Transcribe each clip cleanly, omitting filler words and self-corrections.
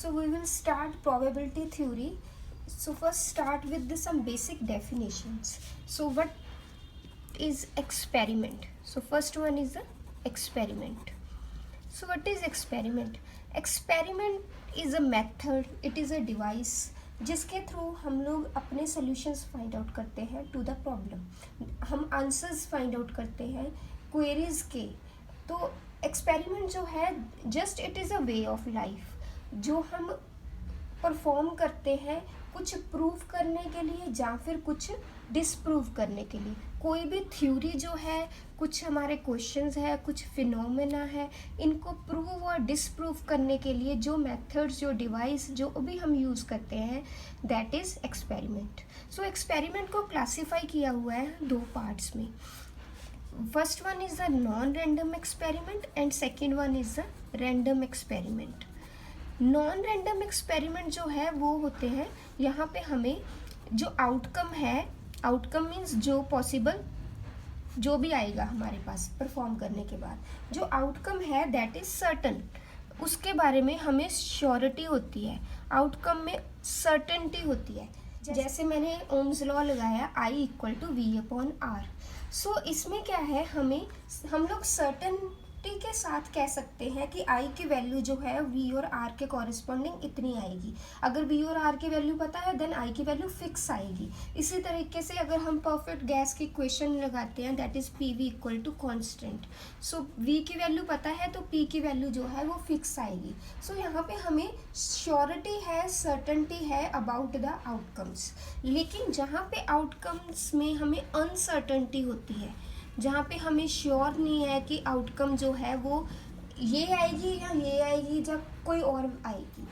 So we will start probability theory. So first start with some basic definitions. So what is experiment? So first one is the experiment. So what is experiment? Experiment is a method, it is a device जिसके through हम लोग अपने solutions find out करते हैं to the problem, हम answers find out करते हैं queries के. तो एक्सपेरिमेंट जो है just it is a way of life जो हम परफॉर्म करते हैं कुछ प्रूव करने के लिए या फिर कुछ डिसप्रूव करने के लिए. कोई भी थ्योरी जो है, कुछ हमारे क्वेश्चंस है, कुछ फिनोमेना है, इनको प्रूव और डिसप्रूव करने के लिए जो मेथड्स, जो डिवाइस जो भी हम यूज़ करते हैं, that is experiment. So experiment को क्लासीफाई किया हुआ है दो पार्ट्स में. First one is the non random experiment and second one is the random experiment. Non random experiment जो है वो होते हैं, यहाँ पे हमें जो आउटकम है, आउटकम मीन्स जो पॉसिबल, जो भी आएगा हमारे पास परफॉर्म करने के बाद, जो आउटकम है दैट इज सर्टन, उसके बारे में हमें श्योरिटी होती है, आउटकम में सर्टेनिटी होती है. जैसे मैंने ओम्स लॉ लगाया I equal to V upon R. So इसमें क्या है, हम लोग सर्टेनिटी के साथ कह सकते हैं कि I की वैल्यू जो है V और R के कॉरेस्पॉन्डिंग इतनी आएगी. अगर V और R की वैल्यू पता है देन I की वैल्यू फिक्स आएगी. इसी तरीके से अगर हम परफेक्ट गैस की इक्वेशन लगाते हैं that is PV equal to constant. So V की वैल्यू पता है तो P की वैल्यू जो है वो फिक्स आएगी. सो यहाँ पे हमें श्योरिटी है, सर्टेनिटी है अबाउट द आउटकम्स. लेकिन जहाँ पे आउटकम्स में हमें अनसर्टेनिटी होती है, जहाँ पे हमें श्योर नहीं है कि आउटकम जो है वो ये आएगी या ये आएगी या कोई और आएगी,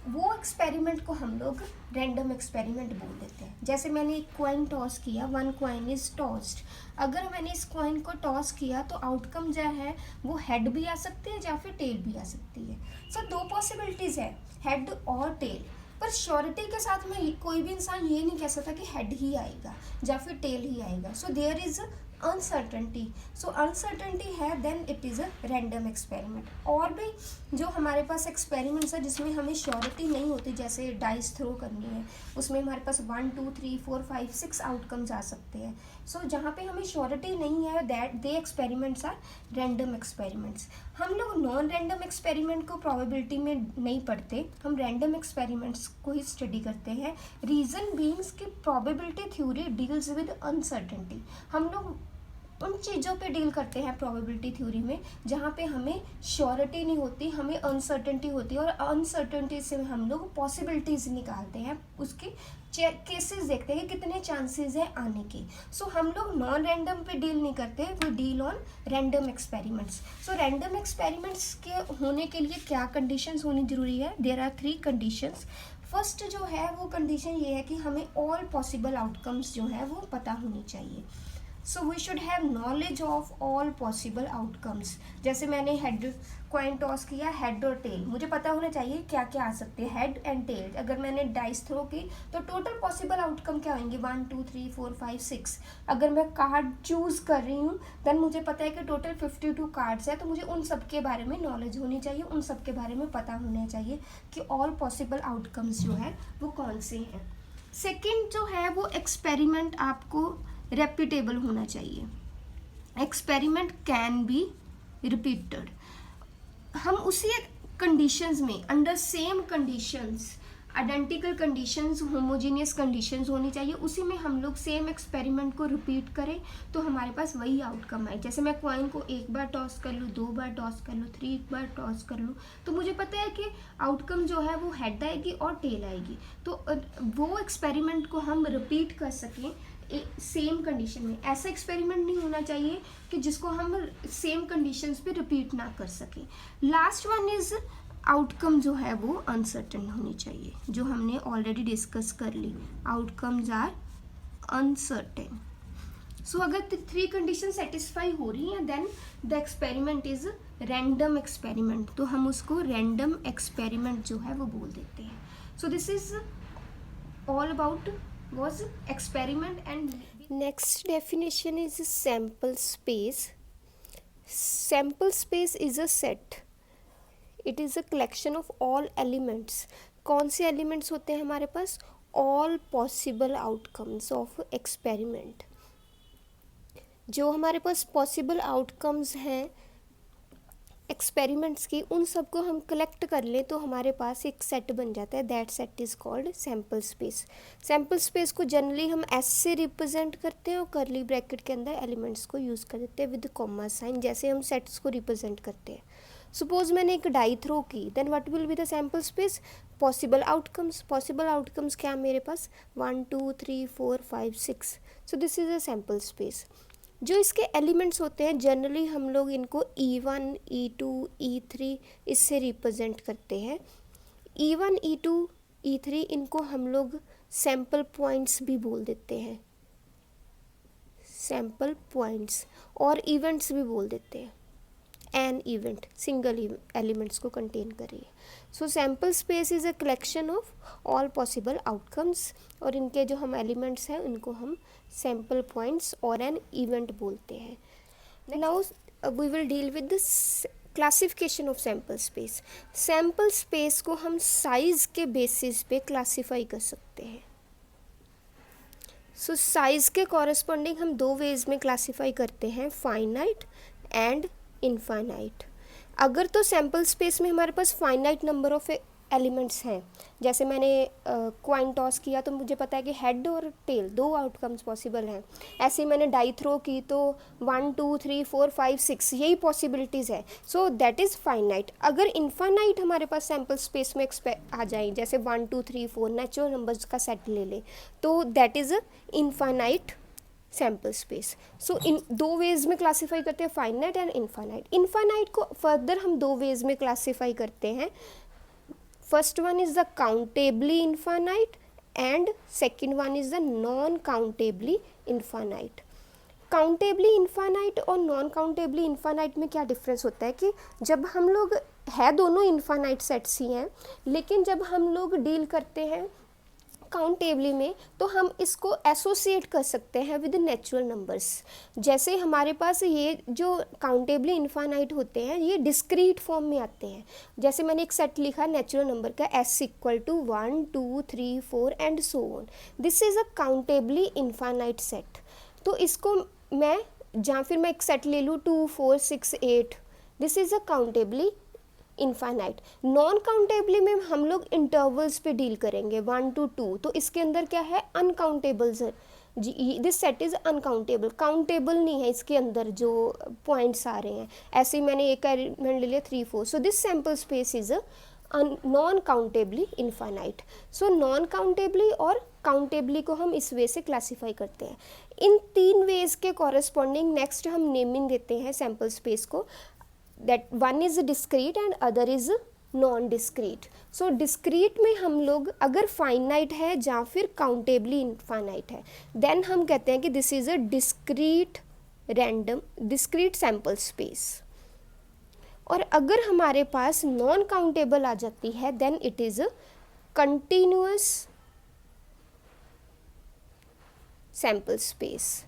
वो एक्सपेरिमेंट को हम लोग रैंडम एक्सपेरिमेंट बोल देते हैं. जैसे मैंने एक कॉइन टॉस किया, वन कॉइन इज टॉस्ड. अगर मैंने इस कॉइन को टॉस किया तो आउटकम जो है वो हेड भी आ सकती है या फिर टेल भी आ सकती है. सो दो पॉसिबिलिटीज़ है, हेड और टेल. पर श्योरिटी के साथ में कोई भी इंसान ये नहीं कह सकता कि हेड ही आएगा या फिर टेल ही आएगा. So there is uncertainty. So uncertainty है then it is a random experiment. और भी जो हमारे पास एक्सपेरिमेंट्स है जिसमें हमें श्योरिटी नहीं होती, जैसे डाइस थ्रो करनी है, उसमें हमारे पास 1 2 3 4 5 6 आउटकम्स आ सकते हैं. सो जहाँ पे हमें श्योरिटी नहीं है that they experiments are random experiments. हम लोग नॉन रैंडम एक्सपेरिमेंट को प्रोबेबिलिटी में नहीं पढ़ते, हम रैंडम एक्सपेरिमेंट्स को ही स्टडी करते हैं. रीज़न बीइंग्स कि probability theory deals with uncertainty. हम लोग उन चीज़ों पे डील करते हैं प्रोबेबिलिटी थ्योरी में जहाँ पे हमें श्योरिटी नहीं होती, हमें अनसर्टेनिटी होती है, और अनसर्टेनिटी से हम लोग पॉसिबिलिटीज़ निकालते हैं, उसके केसेस देखते हैं कि कितने चांसेस हैं आने के. सो हम लोग नॉन रैंडम पे डील नहीं करते, we deal on random experiments. So random experiments के होने के लिए क्या कंडीशंस होनी जरूरी है? There are 3 conditions. फर्स्ट जो है वो कंडीशन ये है कि हमें ऑल पॉसिबल आउटकम्स जो है वो पता होनी चाहिए. So we should have knowledge of all possible outcomes. जैसे मैंने हेड कॉइन टॉस किया, हेड और टेल, मुझे पता होना चाहिए क्या क्या आ सकते हैं, हेड एंड टेल. अगर मैंने डाइस थ्रो की तो टोटल पॉसिबल आउटकम क्या होंगे, 1 2 3 4 5 6. अगर मैं कार्ड चूज़ कर रही हूँ देन मुझे पता है कि टोटल 52 कार्ड्स है, तो मुझे उन सब के बारे में नॉलेज होनी चाहिए, उन सब के बारे में पता होना चाहिए कि ऑल पॉसिबल आउटकम्स जो है वो कौन से हैं. सेकेंड जो है वो एक्सपेरिमेंट आपको रेप्यूटेबल होना चाहिए. Experiment can be repeated. हम उसी कंडीशंस में, under same conditions, identical conditions, homogeneous conditions होनी चाहिए, उसी में हम लोग सेम एक्सपेरिमेंट को रिपीट करें तो हमारे पास वही आउटकम आए. जैसे मैं कॉइन को एक बार टॉस कर लूँ, 2 बार टॉस कर लूँ, 3 बार टॉस कर लूँ, तो मुझे पता है कि आउटकम जो है वो हेड आएगी और टेल आएगी. तो वो एक्सपेरिमेंट को हम रिपीट कर सकें सेम कंडीशन में. ऐसा एक्सपेरिमेंट नहीं होना चाहिए कि जिसको हम सेम कंडीशंस पे रिपीट ना कर सकें. लास्ट वन इज आउटकम जो है वो अनसर्टेन होनी चाहिए, जो हमने ऑलरेडी डिस्कस कर ली. Outcomes are uncertain. सो अगर 3 कंडीशन सेटिस्फाई हो रही हैं then the experiment is random experiment. तो हम उसको रैंडम एक्सपेरिमेंट जो है वो बोल देते हैं. So this is all about was experiment. And next definition is sample space. Sample space is a set. It is a collection of all elements. कौन से एलिमेंट्स होते हैं हमारे पास? All possible outcomes of experiment. जो हमारे पास possible outcomes हैं एक्सपेरिमेंट्स की, उन सबको हम कलेक्ट कर लें तो हमारे पास एक सेट बन जाता है. That set is called sample space. Sample space को जनरली हम एस से रिप्रेजेंट करते हैं और करली ब्रैकेट के अंदर एलिमेंट्स को यूज़ कर देते हैं विद कॉमा साइन, जैसे हम सेट्स को रिप्रेजेंट करते हैं. सपोज मैंने एक डाई थ्रो की, then what will be the sample space? Possible outcomes. Possible outcomes क्या मेरे पास? 1 2 3 4 5 6. So this is a sample space. जो इसके एलिमेंट्स होते हैं जनरली हम लोग इनको E1 E2 E3 इससे रिप्रेजेंट करते हैं. E1 E2 E3 इनको हम लोग सैम्पल पॉइंट्स भी बोल देते हैं, सैम्पल पॉइंट्स, और इवेंट्स भी बोल देते हैं. एन इवेंट सिंगल एलिमेंट्स को कंटेन कर रही है. So sample space is a collection of all possible outcomes, और इनके जो हम एलिमेंट्स हैं उनको हम सैम्पल पॉइंट्स और एन इवेंट बोलते हैं. Now we will deal with the classification of sample space. Sample space को हम साइज़ के बेसिस पे क्लासीफाई कर सकते हैं. सो साइज़ के कॉरस्पॉन्डिंग हम दो वेज में क्लासीफाई करते हैं, फाइनाइट एंड इनफाइनाइट. अगर तो सैम्पल स्पेस में हमारे पास फाइनाइट नंबर ऑफ एलिमेंट्स हैं, जैसे मैंने क्वाइन टॉस किया तो मुझे पता है कि हेड और टेल दो आउटकम्स पॉसिबल हैं. ऐसे ही मैंने डाई थ्रो की तो 1 2 3 4 5 6 यही पॉसिबिलिटीज़ है. So that is finite. अगर इनफाइनाइट हमारे पास सैम्पल स्पेस में आ जाए, जैसे 1 2 3 4 नेचुरल नंबर्स का सेट ले ले, तो that is infinite sample space. So इन दो वेज में क्लासीफाई करते हैं, फाइनाइट एंड इनफाइनाइट. इनफाइनाइट को फर्दर हम दो वेज में क्लासीफाई करते हैं. First one is the countably infinite and second one is the non countably infinite. Countably infinite और नॉन काउंटेबली इनफाइनाइट में क्या डिफरेंस होता है कि जब हम लोग है दोनों इनफाइनाइट सेट्स ही हैं, लेकिन जब हम लोग डील करते हैं काउंटेबली में तो हम इसको एसोसिएट कर सकते हैं विद नेचुरल नंबर्स. जैसे हमारे पास ये जो काउंटेबली इनफाइनाइट होते हैं ये डिस्क्रीट फॉर्म में आते हैं. जैसे मैंने एक सेट लिखा नेचुरल नंबर का S = 1 2 3 4 and so on. This is a countably infinite set. तो इसको मैं या फिर मैं एक सेट ले लूँ 2 4 6 8. This is a countably infinite. Non countably में हम लोग इंटरवल्स पे डील करेंगे 1 to 2. तो इसके अंदर क्या है? Uncountables. This set is uncountable. Countable नहीं है इसके अंदर जो पॉइंट्स आ रहे हैं. ऐसे ही मैंने एक एलिमेंट ले लिया 3 4. So this sample space is non countably infinite. So non countably और काउंटेबली को हम इस वे से क्लासीफाई करते हैं. इन तीन वेज के कॉरेस्पॉन्डिंग नेक्स्ट हम नेमिंग देते हैं सैम्पल स्पेस को. that one is discrete and other is non discrete. So discrete में हम लोग अगर फाइनाइट है या फिर काउंटेबली इनफाइनाइट है, देन हम कहते हैं कि this is a discrete random discrete sample space. और अगर हमारे पास नॉन काउंटेबल आ जाती है then it is a continuous sample space.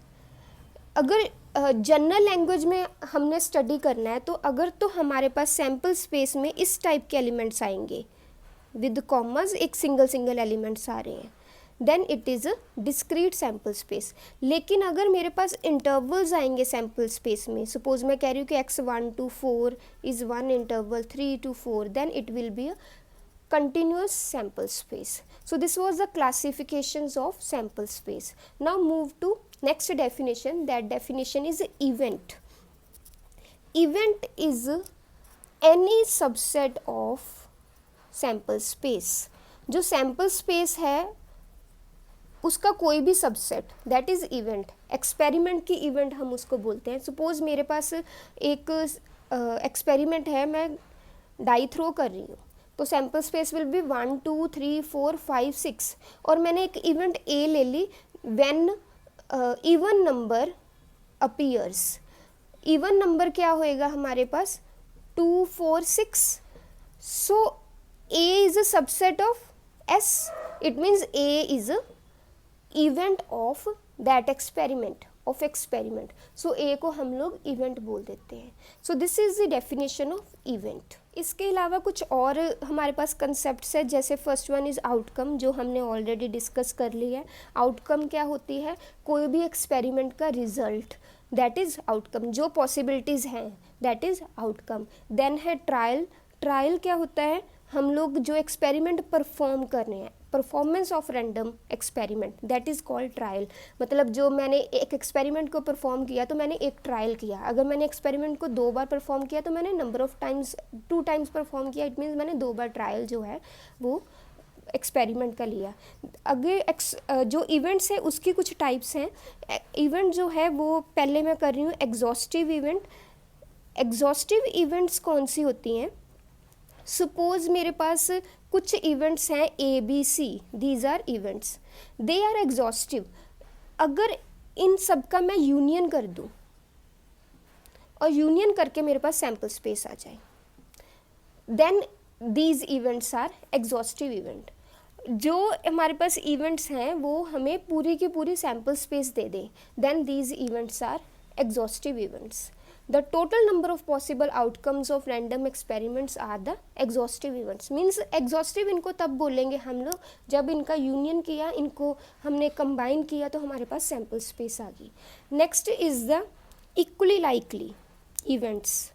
अगर जनरल लैंग्वेज में हमने स्टडी करना है तो अगर तो हमारे पास सैम्पल स्पेस में इस टाइप के एलिमेंट्स आएंगे विद कॉमर्स, एक सिंगल एलिमेंट्स आ रहे हैं, then it is a discrete sample space. लेकिन अगर मेरे पास इंटरवल्स आएंगे सैम्पल स्पेस में, सपोज मैं कह रही हूँ कि x1 to 4 is 1 interval, 3 to 4, then it will be a continuous sample space. So this was the classifications of sample space. Now move to next definition. That definition is event. Event is any subset of sample space. जो sample space है उसका कोई भी subset, that is event. Experiment की event हम उसको बोलते हैं. सपोज मेरे पास एक एक्सपेरिमेंट है, मैं डाई थ्रो कर रही हूँ, तो सैम्पल स्पेस विल बी 1 2 3 4 5 6. और मैंने एक इवेंट ए ले ली when even number appears. Even number क्या होएगा हमारे पास? 2 4 6. So A is a subset of S. It means A is a event of that experiment. Of experiment, so A को हम लोग इवेंट बोल देते हैं. So this is the definition of event. इसके अलावा कुछ और हमारे पास कंसेप्ट्स है, जैसे फर्स्ट वन इज़ आउटकम, जो हमने ऑलरेडी डिस्कस कर लिया है. आउटकम क्या होती है? कोई भी एक्सपेरिमेंट का रिजल्ट, दैट इज़ आउटकम. जो पॉसिबिलिटीज़ हैं दैट इज़ आउटकम. देन है ट्रायल. ट्रायल क्या होता है? हम लोग जो एक्सपेरिमेंट परफॉर्म कर रहे हैं, performance of random experiment, that is called trial. मतलब जो मैंने एक एक्सपेरिमेंट को परफॉर्म किया तो मैंने एक ट्रायल किया. अगर मैंने एक्सपेरिमेंट को 2 बार परफॉर्म किया तो मैंने number of times 2 times perform किया. इट मीन्स मैंने 2 बार ट्रायल जो है वो एक्सपेरिमेंट का लिया. अगर जो इवेंट्स है उसकी कुछ टाइप्स हैं. इवेंट जो है वो पहले मैं कर रही हूँ एग्जॉस्टिव इवेंट. एग्जॉस्टिव इवेंट्स कौन सी होती हैं? सपोज मेरे पास कुछ इवेंट्स हैं ABC, these are events, they are exhaustive. अगर इन सब का मैं यूनियन कर दूं और यूनियन करके मेरे पास सैम्पल स्पेस आ जाए, then these events are exhaustive event. जो हमारे पास इवेंट्स हैं वो हमें पूरी की पूरी सैम्पल स्पेस दे दें, then these events are exhaustive events. The total number of possible outcomes of random experiments are the exhaustive events. Means exhaustive इनको तब बोलेंगे हम लोग जब इनका यूनियन किया, इनको हमने कंबाइन किया तो हमारे पास सैम्पल स्पेस आ गई. Next is the equally likely events.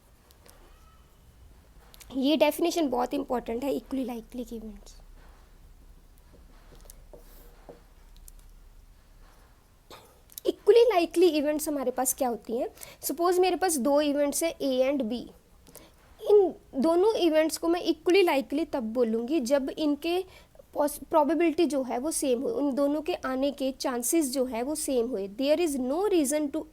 ये डेफिनेशन बहुत इंपॉर्टेंट है, equally likely events. Equally likely events हमारे पास क्या होती हैं? सपोज मेरे पास 2 इवेंट्स हैं A एंड B. इन दोनों इवेंट्स को मैं इक्वली लाइकली तब बोलूँगी जब इनके प्रोबेबिलिटी जो है वो सेम हो, उन दोनों के आने के चांसेस जो है वो सेम हुए. There is no reason to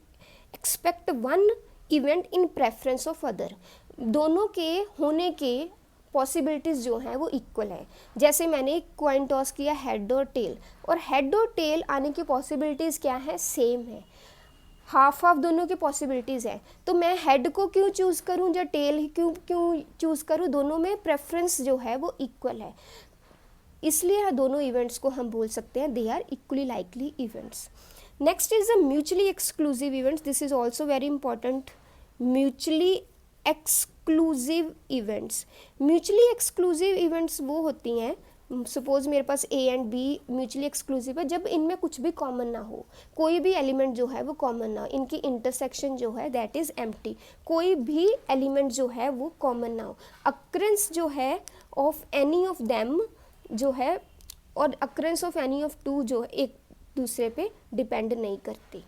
expect one event in preference of other. दोनों के होने के पॉसिबिलिटीज़ जो हैं वो इक्वल है. जैसे मैंने कॉइन टॉस किया हेड और टेल, और हेड और टेल आने की पॉसिबिलिटीज़ क्या है? सेम है. हाफ हाफ दोनों की पॉसिबिलिटीज़ है. तो मैं हेड को क्यों चूज़ करूं या टेल क्यों चूज़ करूं? दोनों में प्रेफरेंस जो है वो इक्वल है, इसलिए दोनों इवेंट्स को हम बोल सकते हैं they are equally likely events. Next is the mutually exclusive events. This is also very important. Mutually exclusive events. Mutually exclusive events वो होती हैं, सपोज मेरे पास A and B mutually exclusive है, जब इनमें कुछ भी कॉमन ना हो, कोई भी एलिमेंट जो है वो कॉमन ना हो, इनकी इंटरसेक्शन जो है दैट इज़ एम्प्टी. कोई भी एलिमेंट जो है वो कॉमन ना हो. अक्रेंस जो है ऑफ एनी ऑफ देम जो है, और occurrence of any of two जो एक दूसरे पे डिपेंड नहीं करती.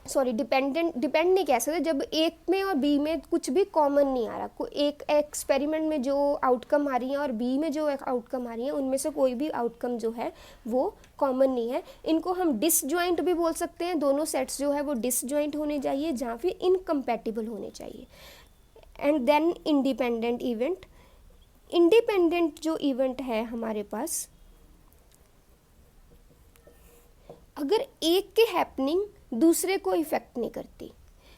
सॉरी, डिपेंड नहीं कह सकते. जब एक में और बी में कुछ भी कॉमन नहीं आ रहा, एक एक्सपेरिमेंट में जो आउटकम आ रही है और बी में जो आउटकम आ रही है, उनमें से कोई भी आउटकम जो है वो कॉमन नहीं है. इनको हम डिसजॉइंट भी बोल सकते हैं. दोनों सेट्स जो है वो डिसजॉइंट होने चाहिए या फिर इनकम्पैटिबल होने चाहिए. And then independent event. Independent जो इवेंट है हमारे पास, अगर एक के हैपनिंग दूसरे को इफेक्ट नहीं करती.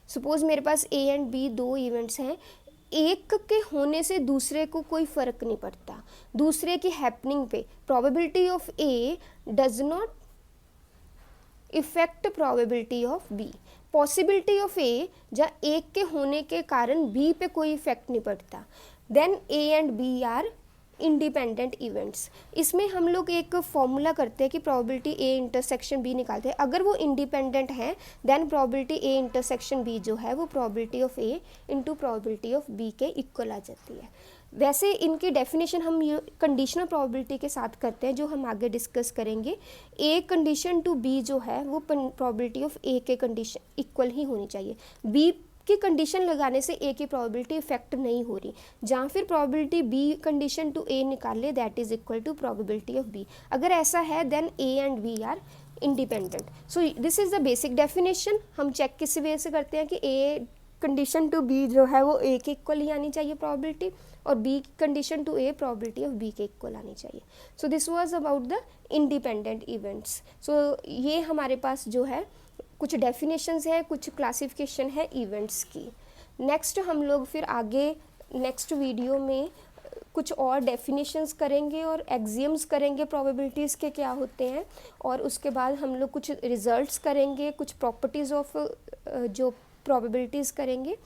सपोज मेरे पास A एंड B 2 इवेंट्स हैं, एक के होने से दूसरे को कोई फ़र्क नहीं पड़ता. दूसरे की हैपनिंग पे probability of A does not effect probability of B. Possibility of A या एक के होने के कारण B पे कोई इफेक्ट नहीं पड़ता. Then A and B are independent events. इसमें हम लोग एक फॉर्मूला करते हैं कि प्रोबेबिलिटी A इंटरसेक्शन B निकालते हैं. अगर वो इंडिपेंडेंट है then probability A intersection B जो है वो probability of A into probability of B के इक्वल आ जाती है. वैसे इनकी डेफिनेशन हम कंडीशनल प्रोबेबिलिटी के साथ करते हैं, जो हम आगे डिस्कस करेंगे. A कंडीशन टू B जो है वो प्रोबेबिलिटी ऑफ A के कंडीशन इक्वल ही होनी चाहिए. B की कंडीशन लगाने से A की प्रोबेबिलिटी इफेक्ट नहीं हो रही, जहाँ फिर probability B condition to A निकाल ले that is equal to probability of B. अगर ऐसा है then A and B are independent. So this is the basic definition. हम चेक किस वे से करते हैं कि A कंडीशन टू B जो है वो A के इक्वल ही आनी चाहिए प्रोबेबिलिटी, और B condition to A probability of B के इक्वल आनी चाहिए. So this was about the independent events. सो ये हमारे पास जो है कुछ डेफिनेशंस है, कुछ क्लासिफिकेशन है इवेंट्स की. नेक्स्ट हम लोग फिर आगे नेक्स्ट वीडियो में कुछ और डेफिनेशंस करेंगे और एक्सियम्स करेंगे प्रोबेबिलिटीज़ के क्या होते हैं, और उसके बाद हम लोग कुछ रिजल्ट्स करेंगे, कुछ प्रॉपर्टीज़ ऑफ जो प्रोबेबिलिटीज़ करेंगे,